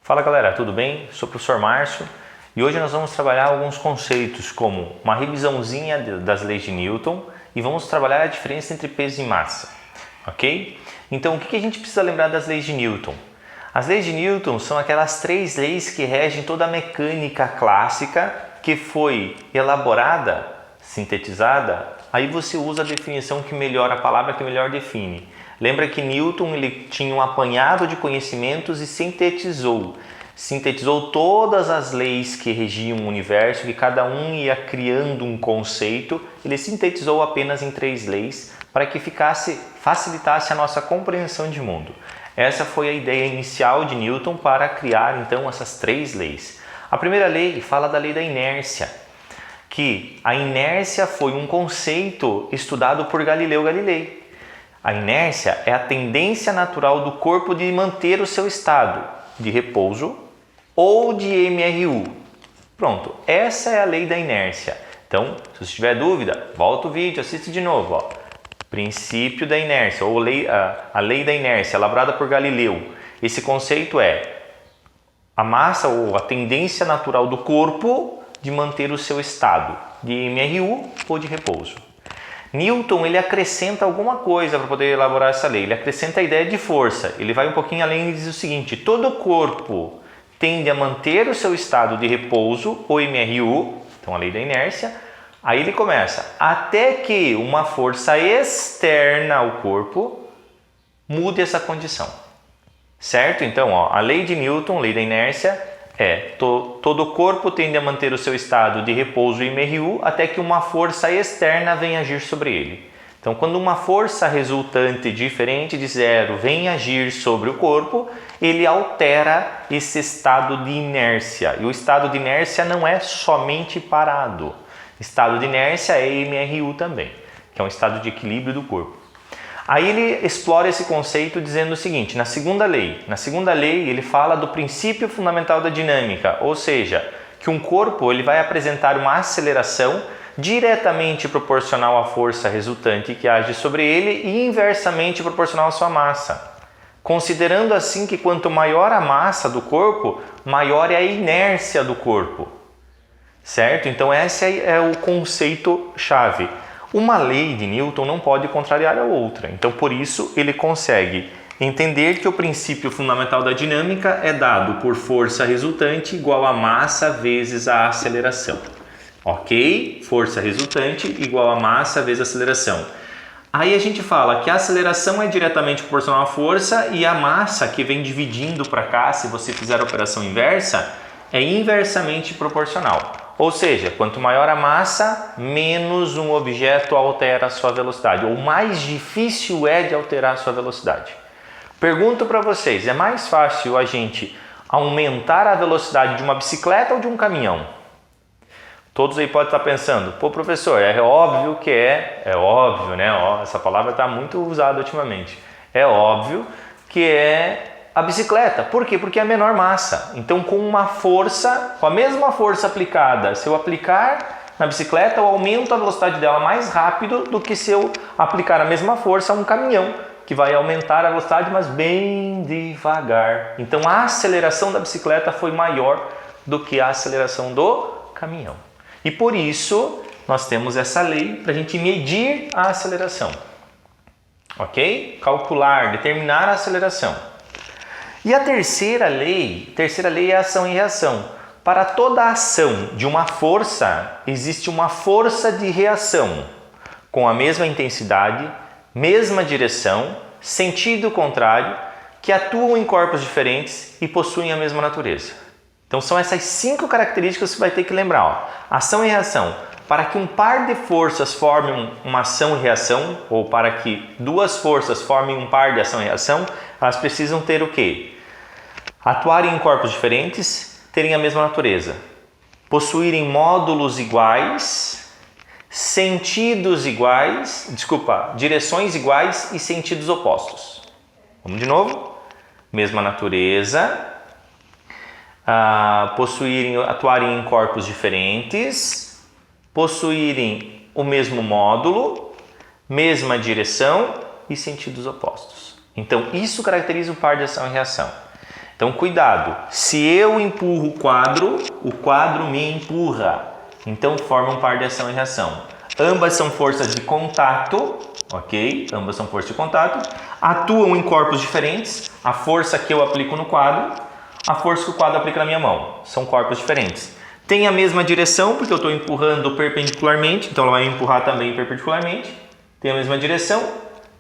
Fala galera, tudo bem? Sou o professor Márcio e hoje nós vamos trabalhar alguns conceitos como uma revisãozinha das leis de Newton e vamos trabalhar a diferença entre peso e massa, ok? Então o que a gente precisa lembrar das leis de Newton? As leis de Newton são aquelas três leis que regem toda a mecânica clássica que foi elaborada, sintetizada, aí você usa a definição que melhor, a palavra que melhor define. Lembra que Newton ele tinha um apanhado de conhecimentos e sintetizou todas as leis que regiam o universo, que cada um ia criando um conceito, ele sintetizou apenas em três leis para que facilitasse a nossa compreensão de mundo. Essa foi a ideia inicial de Newton para criar então essas três leis. A primeira lei fala da lei da inércia, que a inércia foi um conceito estudado por Galileu Galilei. A inércia é a tendência natural do corpo de manter o seu estado de repouso ou de MRU. Pronto, essa é a lei da inércia. Então, se você tiver dúvida, volta o vídeo, assiste de novo. Ó. Princípio da inércia, ou a lei da inércia, elaborada por Galileu. Esse conceito é a massa ou a tendência natural do corpo de manter o seu estado de MRU ou de repouso. Newton ele acrescenta alguma coisa para poder elaborar essa lei. Ele acrescenta a ideia de força. Ele vai um pouquinho além e diz o seguinte: todo corpo tende a manter o seu estado de repouso ou MRU, então a lei da inércia. Aí ele começa, até que uma força externa ao corpo mude essa condição. Certo? Então, ó, a lei de Newton, lei da inércia, todo corpo tende a manter o seu estado de repouso e MRU até que uma força externa venha agir sobre ele. Então, quando uma força resultante diferente de zero vem agir sobre o corpo, ele altera esse estado de inércia. E o estado de inércia não é somente parado. Estado de inércia é MRU também, que é um estado de equilíbrio do corpo. Aí ele explora esse conceito dizendo o seguinte, na segunda lei ele fala do princípio fundamental da dinâmica, ou seja, que um corpo ele vai apresentar uma aceleração diretamente proporcional à força resultante que age sobre ele e inversamente proporcional à sua massa. Considerando assim que quanto maior a massa do corpo, maior é a inércia do corpo. Certo? Então esse é o conceito-chave. Uma lei de Newton não pode contrariar a outra. Então por isso ele consegue entender que o princípio fundamental da dinâmica é dado por força resultante igual a massa vezes a aceleração. Ok? Força resultante igual a massa vezes a aceleração. Aí a gente fala que a aceleração é diretamente proporcional à força e a massa que vem dividindo para cá, se você fizer a operação inversa, é inversamente proporcional. Ou seja, quanto maior a massa, menos um objeto altera a sua velocidade, ou mais difícil é de alterar a sua velocidade. Pergunto para vocês, é mais fácil a gente aumentar a velocidade de uma bicicleta ou de um caminhão? Todos aí podem estar pensando, pô professor, é óbvio que é óbvio, né? Ó, essa palavra está muito usada ultimamente. É óbvio que é a bicicleta. Por quê? Porque é a menor massa. Então, com a mesma força aplicada, se eu aplicar na bicicleta, eu aumento a velocidade dela mais rápido do que se eu aplicar a mesma força a um caminhão, que vai aumentar a velocidade, mas bem devagar. Então, a aceleração da bicicleta foi maior do que a aceleração do caminhão. E por isso, nós temos essa lei para a gente medir a aceleração. Ok? Calcular, determinar a aceleração. E a terceira lei é ação e reação. Para toda ação de uma força, existe uma força de reação, com a mesma intensidade, mesma direção, sentido contrário, que atuam em corpos diferentes e possuem a mesma natureza. Então são essas 5 características que você vai ter que lembrar. Ó. Ação e reação. Para que um par de forças formem uma ação e reação, ou para que duas forças formem um par de ação e reação, elas precisam ter o quê? Atuarem em corpos diferentes, terem a mesma natureza, possuírem módulos iguais, direções iguais e sentidos opostos. Vamos de novo? Mesma natureza, atuarem em corpos diferentes, possuírem o mesmo módulo, mesma direção e sentidos opostos. Então, isso caracteriza o par de ação e reação. Então, cuidado. Se eu empurro o quadro me empurra. Então, forma um par de ação e reação. Ambas são forças de contato, ok? Ambas são forças de contato. Atuam em corpos diferentes. A força que eu aplico no quadro, a força que o quadro aplica na minha mão. São corpos diferentes. Tem a mesma direção, porque eu estou empurrando perpendicularmente, então ela vai me empurrar também perpendicularmente. Tem a mesma direção.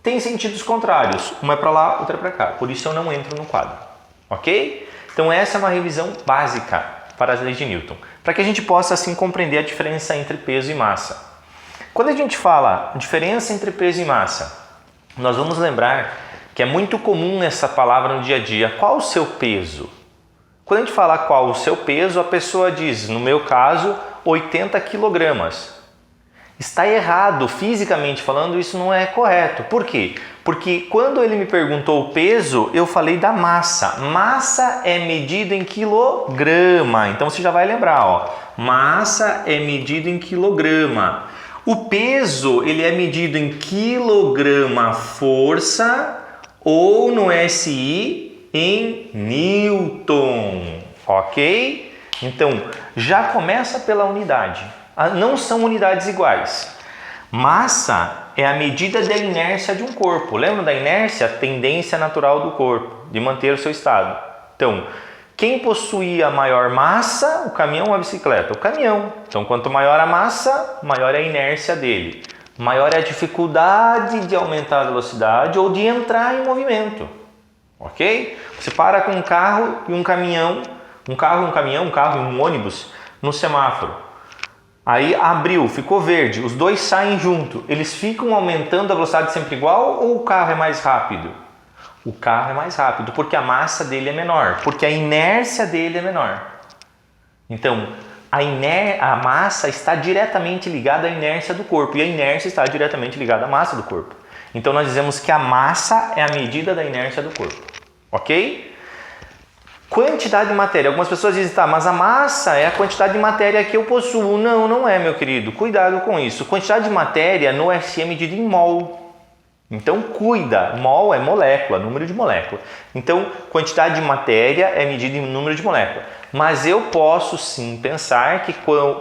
Tem sentidos contrários. Uma é para lá, outra é para cá. Por isso eu não entro no quadro. Ok? Então essa é uma revisão básica para as leis de Newton, para que a gente possa assim compreender a diferença entre peso e massa. Quando a gente fala diferença entre peso e massa, nós vamos lembrar que é muito comum essa palavra no dia a dia. Qual o seu peso? Quando a gente fala qual o seu peso, a pessoa diz, no meu caso, 80 quilogramas. Está errado, fisicamente falando, isso não é correto. Por quê? Porque quando ele me perguntou o peso, eu falei da massa. Massa é medida em quilograma. Então você já vai lembrar, ó. Massa é medida em quilograma. O peso, ele é medido em quilograma força ou no SI em Newton. Ok? Então, já começa pela unidade. Não são unidades iguais. Massa é a medida da inércia de um corpo. Lembra da inércia? A tendência natural do corpo de manter o seu estado. Então, quem possuía maior massa, o caminhão ou a bicicleta? O caminhão. Então, quanto maior a massa, maior é a inércia dele. Maior é a dificuldade de aumentar a velocidade ou de entrar em movimento. Ok? Você para com um carro e um caminhão, um carro e um ônibus no semáforo. Aí abriu, ficou verde, os dois saem junto. Eles ficam aumentando a velocidade sempre igual ou o carro é mais rápido? O carro é mais rápido porque a massa dele é menor, porque a inércia dele é menor. Então, a massa está diretamente ligada à inércia do corpo e a inércia está diretamente ligada à massa do corpo. Então, nós dizemos que a massa é a medida da inércia do corpo, ok? Quantidade de matéria. Algumas pessoas dizem, tá, mas a massa é a quantidade de matéria que eu possuo. Não, não é, meu querido. Cuidado com isso. Quantidade de matéria no SI é medida em mol. Então, cuida. Mol é molécula, número de molécula. Então, quantidade de matéria é medida em número de molécula. Mas eu posso sim pensar que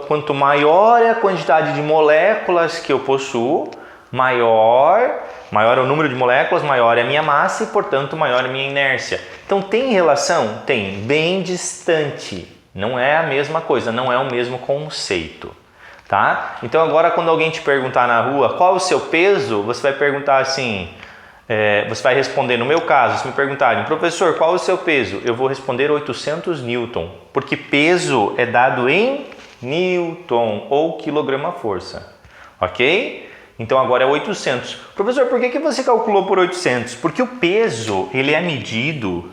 quanto maior é a quantidade de moléculas que eu possuo, maior é o número de moléculas, maior é a minha massa e, portanto, maior é a minha inércia. Então, tem relação? Tem, bem distante. Não é a mesma coisa, não é o mesmo conceito, tá? Então, agora, quando alguém te perguntar na rua qual é o seu peso, você vai perguntar assim, você vai responder, no meu caso, se me perguntarem, professor, qual é o seu peso? Eu vou responder 800 Newton, porque peso é dado em Newton ou quilograma-força, ok? Então agora é 800. Professor, por que você calculou por 800? Porque o peso, ele é medido,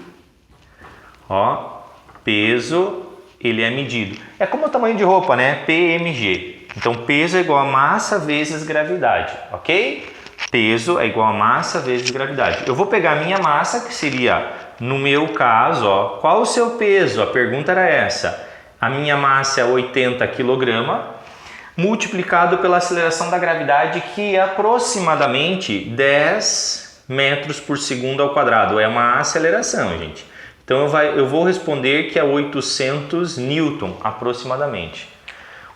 peso, ele é medido. É como o tamanho de roupa, né? PMG. Então peso é igual a massa vezes gravidade, ok? Peso é igual a massa vezes gravidade. Eu vou pegar a minha massa, que seria, no meu caso, qual o seu peso? A pergunta era essa. A minha massa é 80 kg. Multiplicado pela aceleração da gravidade, que é aproximadamente 10 metros por segundo ao quadrado. É uma aceleração, gente. Então eu vou responder que é 800 Newton, aproximadamente.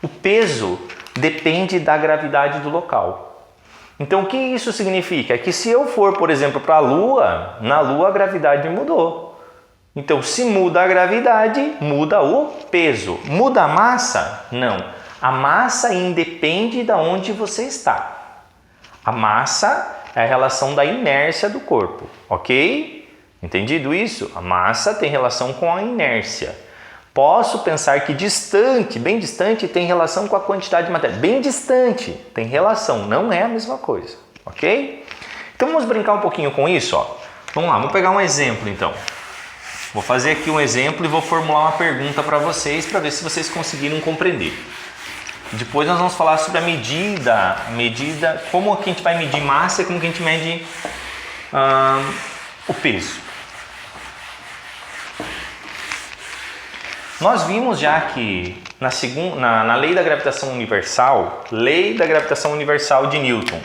O peso depende da gravidade do local. Então o que isso significa? É que se eu for, por exemplo, para a Lua, na Lua a gravidade mudou. Então se muda a gravidade, muda o peso. Muda a massa? Não. A massa independe de onde você está. A massa é a relação da inércia do corpo, ok? Entendido isso? A massa tem relação com a inércia. Posso pensar que distante, bem distante, tem relação com a quantidade de matéria. Bem distante tem relação, não é a mesma coisa, ok? Então vamos brincar um pouquinho com isso, Vamos lá, vamos pegar um exemplo então. Vou fazer aqui um exemplo e vou formular uma pergunta para vocês, para ver se vocês conseguiram compreender. Depois nós vamos falar sobre a medida, como que a gente vai medir massa e como que a gente mede o peso. Nós vimos já que na lei da gravitação universal, de Newton,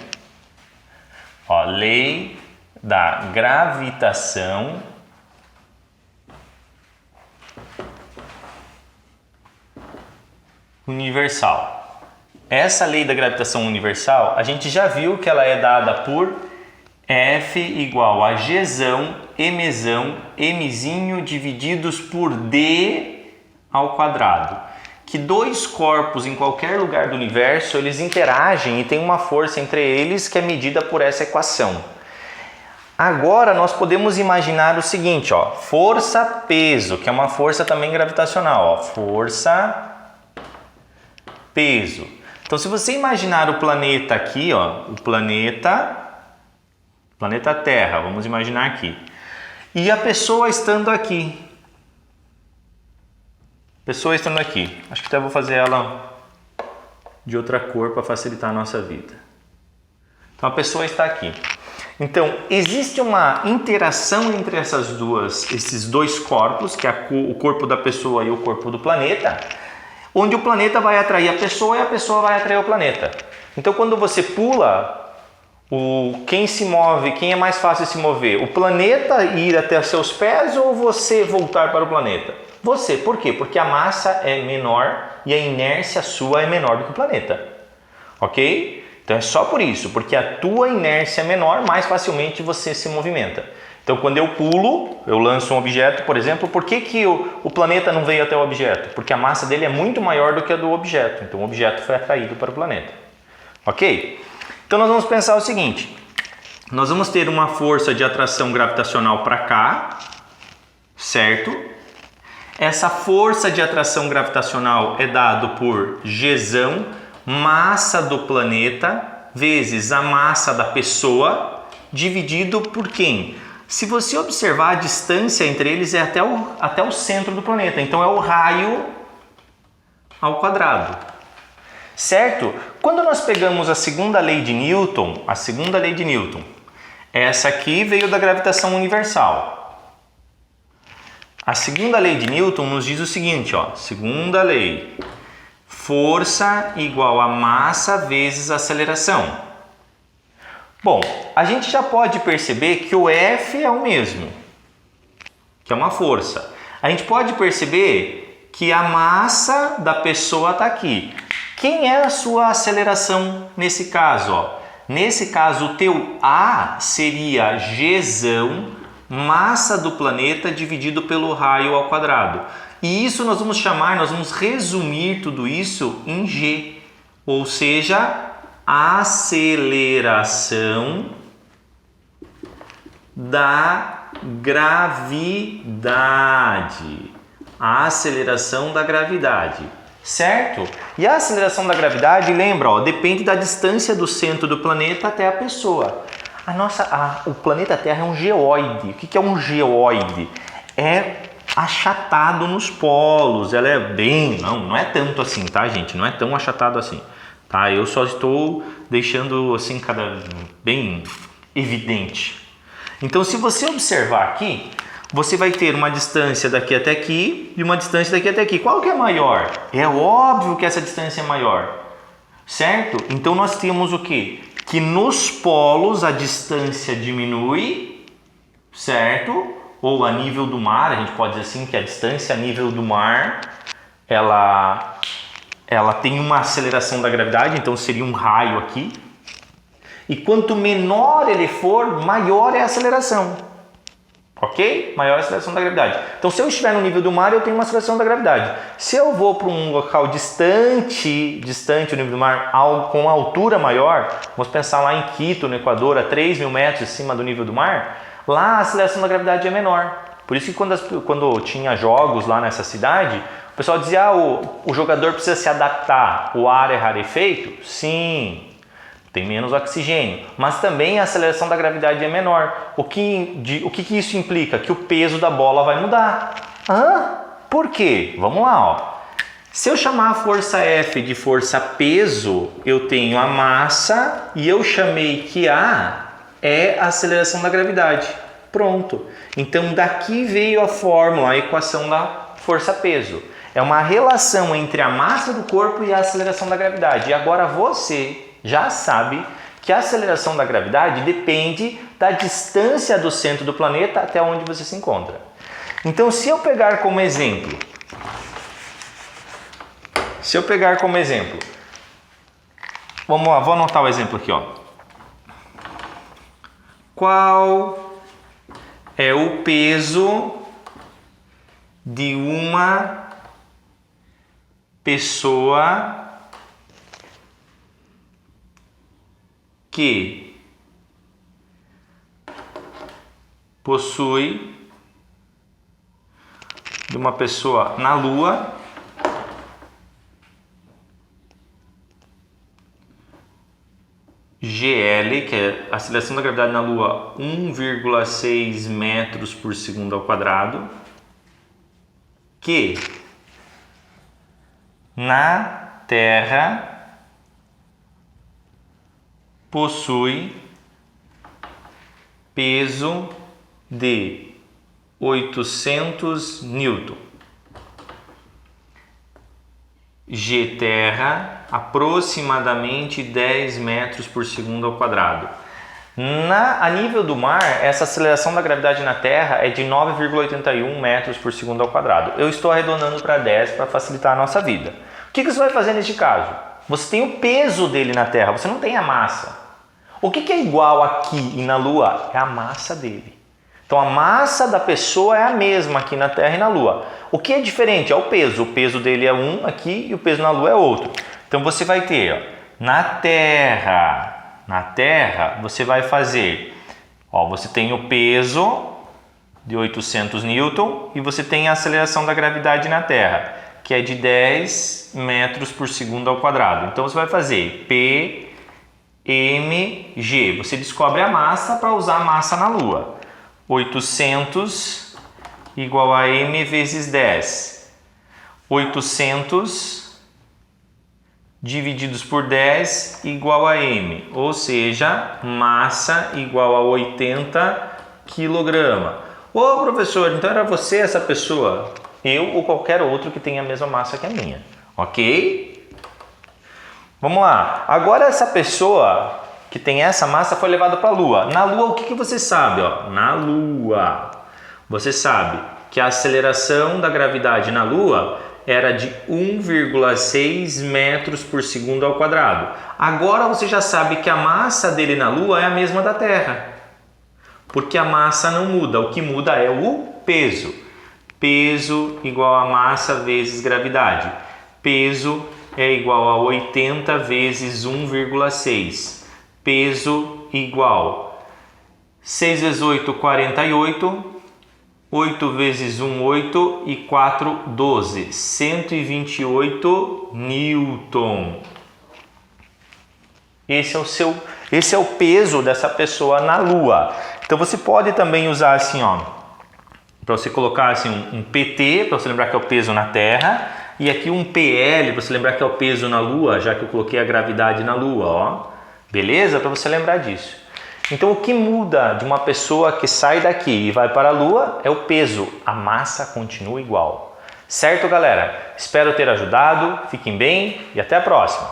lei da gravitação universal. Essa lei da gravitação universal, a gente já viu que ela é dada por F igual a Gzão, Mzão, Mzinho divididos por D ao quadrado. Que dois corpos em qualquer lugar do universo, eles interagem e tem uma força entre eles que é medida por essa equação. Agora nós podemos imaginar o seguinte, ó, força-peso, que é uma força também gravitacional, ó, força-peso. Então, se você imaginar o planeta aqui, ó, o planeta Terra, vamos imaginar aqui, e a pessoa estando aqui. Acho que até vou fazer ela de outra cor para facilitar a nossa vida. Então, a pessoa está aqui. Então, existe uma interação entre esses dois corpos, que é o corpo da pessoa e o corpo do planeta, onde o planeta vai atrair a pessoa e a pessoa vai atrair o planeta. Então, quando você pula, quem se move, quem é mais fácil de se mover? O planeta ir até seus pés ou você voltar para o planeta? Você. Por quê? Porque a massa é menor e a inércia sua é menor do que o planeta. Ok? Então é só por isso, porque a tua inércia é menor, mais facilmente você se movimenta. Então quando eu pulo, eu lanço um objeto, por exemplo, por que o planeta não veio até o objeto? Porque a massa dele é muito maior do que a do objeto, então o objeto foi atraído para o planeta. Ok? Então nós vamos pensar o seguinte, nós vamos ter uma força de atração gravitacional para cá, certo? Essa força de atração gravitacional é dado por Gzão, massa do planeta, vezes a massa da pessoa, dividido por quem? Se você observar, a distância entre eles é até o centro do planeta, então é o raio ao quadrado, certo? Quando nós pegamos a segunda lei de Newton, essa aqui veio da gravitação universal. A segunda lei de Newton nos diz o seguinte, ó, segunda lei, força igual a massa vezes aceleração. Bom, a gente já pode perceber que o F é o mesmo, que é uma força. A gente pode perceber que a massa da pessoa está aqui. Quem é a sua aceleração nesse caso? Ó? Nesse caso, o teu A seria Gzão, massa do planeta dividido pelo raio ao quadrado. E isso nós vamos resumir tudo isso em G, ou seja, aceleração da gravidade. A aceleração da gravidade, certo? E a aceleração da gravidade, lembra, ó, depende da distância do centro do planeta até a pessoa. O planeta Terra é um geóide. O que é um geóide? É achatado nos polos, ela é não é tanto assim, tá, gente? Não é tão achatado assim, tá? Eu só estou deixando assim bem evidente. Então, se você observar aqui, você vai ter uma distância daqui até aqui e uma distância daqui até aqui. Qual que é maior? É óbvio que essa distância é maior, certo? Então, nós temos o quê? Que nos polos a distância diminui, certo? Ou a nível do mar, a gente pode dizer assim que a distância a nível do mar, ela tem uma aceleração da gravidade, então seria um raio aqui. E quanto menor ele for, maior é a aceleração. Ok? Maior a aceleração da gravidade. Então, se eu estiver no nível do mar, eu tenho uma aceleração da gravidade. Se eu vou para um local distante do nível do mar, com altura maior, vamos pensar lá em Quito, no Equador, a 3.000 metros acima do nível do mar, lá a aceleração da gravidade é menor. Por isso que quando tinha jogos lá nessa cidade, o pessoal dizia, o jogador precisa se adaptar, o ar é rarefeito? Sim, tem menos oxigênio, mas também a aceleração da gravidade é menor. O que isso implica? Que o peso da bola vai mudar. Por quê? Vamos lá, ó. Se eu chamar a força F de força peso, eu tenho a massa e eu chamei que A é a aceleração da gravidade. Pronto. Então daqui veio a fórmula, a equação da força peso. É uma relação entre a massa do corpo e a aceleração da gravidade. E agora você já sabe que a aceleração da gravidade depende da distância do centro do planeta até onde você se encontra. Então, se eu pegar como exemplo, se eu pegar como exemplo, vamos lá, vou anotar o exemplo aqui, ó. Qual é o peso de uma pessoa que possui, de uma pessoa na Lua, GL, que é a aceleração da gravidade na Lua, 1,6 metros por segundo ao quadrado, que na Terra possui peso de 800 Newton. G terra, aproximadamente 10 metros por segundo ao quadrado. A nível do mar, essa aceleração da gravidade na Terra é de 9,81 metros por segundo ao quadrado. Eu estou arredondando para 10 para facilitar a nossa vida. O que você vai fazer neste caso? Você tem o peso dele na Terra, você não tem a massa. O que é igual aqui e na Lua? É a massa dele. Então a massa da pessoa é a mesma aqui na Terra e na Lua. O que é diferente é o peso. O peso dele é um aqui e o peso na Lua é outro. Então você vai ter, ó, na Terra você vai fazer, ó, você tem o peso de 800 Newton e você tem a aceleração da gravidade na Terra, que é de 10 metros por segundo ao quadrado. Então você vai fazer P, M, G. Você descobre a massa para usar a massa na Lua. 800 igual a M vezes 10. 800 divididos por 10 igual a M, ou seja, massa igual a 80 kg. Ô professor, então era você essa pessoa? Eu ou qualquer outro que tenha a mesma massa que a minha, ok? Vamos lá, agora essa pessoa que tem essa massa foi levada para a Lua. Na Lua, o que você sabe? Ó? Na Lua, você sabe que a aceleração da gravidade na Lua era de 1,6 metros por segundo ao quadrado. Agora você já sabe que a massa dele na Lua é a mesma da Terra, porque a massa não muda, o que muda é o peso. Peso igual a massa vezes gravidade. Peso é igual a 80 vezes 1,6. Peso igual 6 vezes 8, 48. 8 vezes 1, 8 e 4, 12. 128 Newton. Esse é o peso dessa pessoa na Lua. Então você pode também usar assim, ó, para você colocar assim um PT, para você lembrar que é o peso na Terra, e aqui um PL, para você lembrar que é o peso na Lua, já que eu coloquei a gravidade na Lua, ó. Beleza? Para você lembrar disso. Então o que muda de uma pessoa que sai daqui e vai para a Lua é o peso, a massa continua igual. Certo, galera? Espero ter ajudado, fiquem bem e até a próxima!